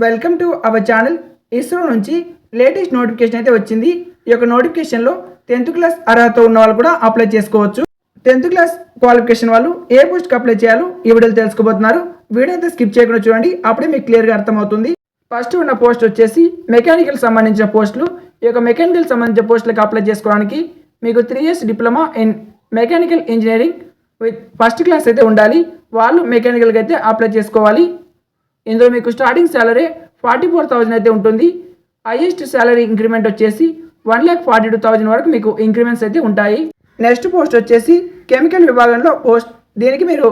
Welcome to our channel. ISRO నుంచి latest notification అయితే వచ్చింది. ఈ యొక్క నోటిఫికేషన్లో 10th క్లాస్ అర్హత ఉన్న వాళ్ళు కూడా అప్లై చేసుకోవచ్చు. 10th క్లాస్ క్వాలిఫికేషన్ వాళ్ళు ఏ పోస్ట్కి అప్లై చేయాలో ఈ వీడియోలో తెలుసుకోబోతున్నారు. వీడియో అయితే స్కిప్ చేయకుండా చూడండి, అప్పుడే మీకు క్లియర్గా అర్థమవుతుంది. ఫస్ట్ ఉన్న పోస్ట్ వచ్చేసి మెకానికల్ సంబంధించిన పోస్టులు. ఈ యొక్క మెకానికల్ సంబంధించిన పోస్టులకు అప్లై చేసుకోవడానికి మీకు 3 years diploma in mechanical engineering with first class అయితే ఉండాలి. వాళ్ళు మెకానికల్కి అయితే అప్లై చేసుకోవాలి. ఇందులో మీకు స్టార్టింగ్ శాలరీ 44,000 అయితే ఉంటుంది. హైయెస్ట్ శాలరీ ఇంక్రిమెంట్ వచ్చేసి 1,42,000 వరకు మీకు ఇంక్రిమెంట్స్ అయితే ఉంటాయి. నెక్స్ట్ పోస్ట్ వచ్చేసి కెమికల్ విభాగంలో పోస్ట్. దీనికి మీరు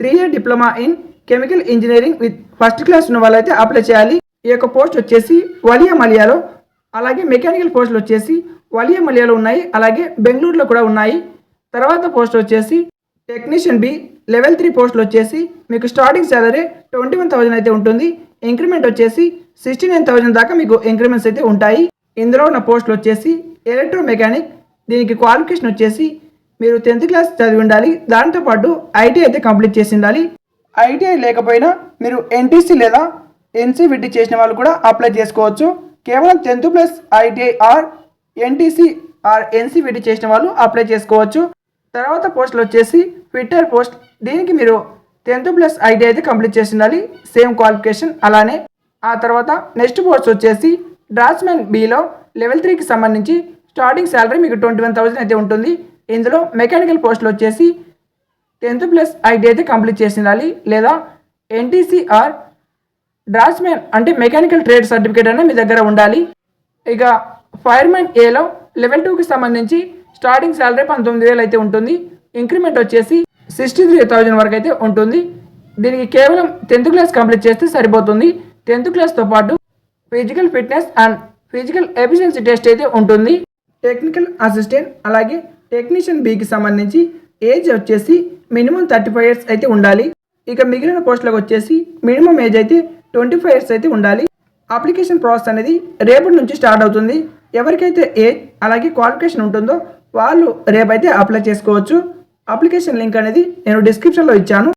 3 year diploma in chemical engineering with first class ఉన్న వాళ్ళైతే అప్లై చేయాలి. ఈ యొక్క పోస్ట్ వచ్చేసి వలియా మలియాలో, అలాగే మెకానికల్ పోస్టులు వచ్చేసి వలియా మలియాలో ఉన్నాయి, అలాగే బెంగళూరులో కూడా ఉన్నాయి. తర్వాత పోస్ట్ వచ్చేసి టెక్నీషియన్ బి లెవెల్ 3 పోస్టులు వచ్చేసి మీకు స్టార్టింగ్ శాలరీ 21,000 అయితే ఉంటుంది. ఇంక్రిమెంట్ వచ్చేసి 69,000 దాకా మీకు ఇంక్రిమెంట్స్ అయితే ఉంటాయి. ఇందులో ఉన్న పోస్టులు వచ్చేసి ఎలక్ట్రో మెకానిక్. దీనికి క్వాలిఫికేషన్ వచ్చేసి మీరు 10th క్లాస్ చదివి ఉండాలి. దాంతోపాటు ఐటీఐ అయితే కంప్లీట్ చేసి ఉండాలి. ఐటీఐ లేకపోయినా మీరు ఎన్టీసీ లేదా ఎన్సీవిటీ చేసిన వాళ్ళు కూడా అప్లై చేసుకోవచ్చు. కేవలం 10th plus ITI or NTC or NCVT చేసిన వాళ్ళు అప్లై చేసుకోవచ్చు. తర్వాత పోస్టులు వచ్చేసి ఫిట్టర్ పోస్ట్. దీనికి మీరు 10th ప్లస్ ఐటీఐ అయితే కంప్లీట్ చేసి ఉండాలి, సేమ్ క్వాలిఫికేషన్ అలానే. ఆ తర్వాత నెక్స్ట్ పోస్ట్ వచ్చేసి డ్రాఫ్ట్స్మెన్ బిలో లెవెల్ 3కి సంబంధించి స్టార్టింగ్ శాలరీ మీకు 21,000 అయితే ఉంటుంది. ఇందులో మెకానికల్ పోస్టులు వచ్చేసి 10th ప్లస్ ఐటీఐ అయితే కంప్లీట్ చేసి ఉండాలి, లేదా ఎన్టీసీ ఆర్ డ్రాఫ్ట్స్మెన్ అంటే మెకానికల్ ట్రేడ్ సర్టిఫికేట్ అనేది మీ దగ్గర ఉండాలి. ఇక ఫైర్మెన్ ఏలో లెవెల్ 2కి సంబంధించి స్టార్టింగ్ శాలరీ 19,000 అయితే ఉంటుంది. ఇంక్రిమెంట్ వచ్చేసి 63,000 వరకు అయితే ఉంటుంది. దీనికి కేవలం 10th క్లాస్ కంప్లీట్ చేస్తే సరిపోతుంది. 10th క్లాస్తో పాటు physical fitness and physical efficiency test అయితే ఉంటుంది. టెక్నికల్ అసిస్టెంట్ అలాగే టెక్నీషియన్ బికి సంబంధించి ఏజ్ వచ్చేసి మినిమం 35 years అయితే ఉండాలి. ఇక మిగిలిన పోస్టులకు వచ్చేసి మినిమం ఏజ్ అయితే 25 years అయితే ఉండాలి. అప్లికేషన్ ప్రాసెస్ అనేది రేపటి నుంచి స్టార్ట్ అవుతుంది. ఎవరికైతే ఏజ్ అలాగే క్వాలిఫికేషన్ ఉంటుందో వాళ్ళు రేపైతే అప్లై చేసుకోవచ్చు. అప్లికేషన్ లింక్ అనేది నేను డిస్క్రిప్షన్లో ఇచ్చాను.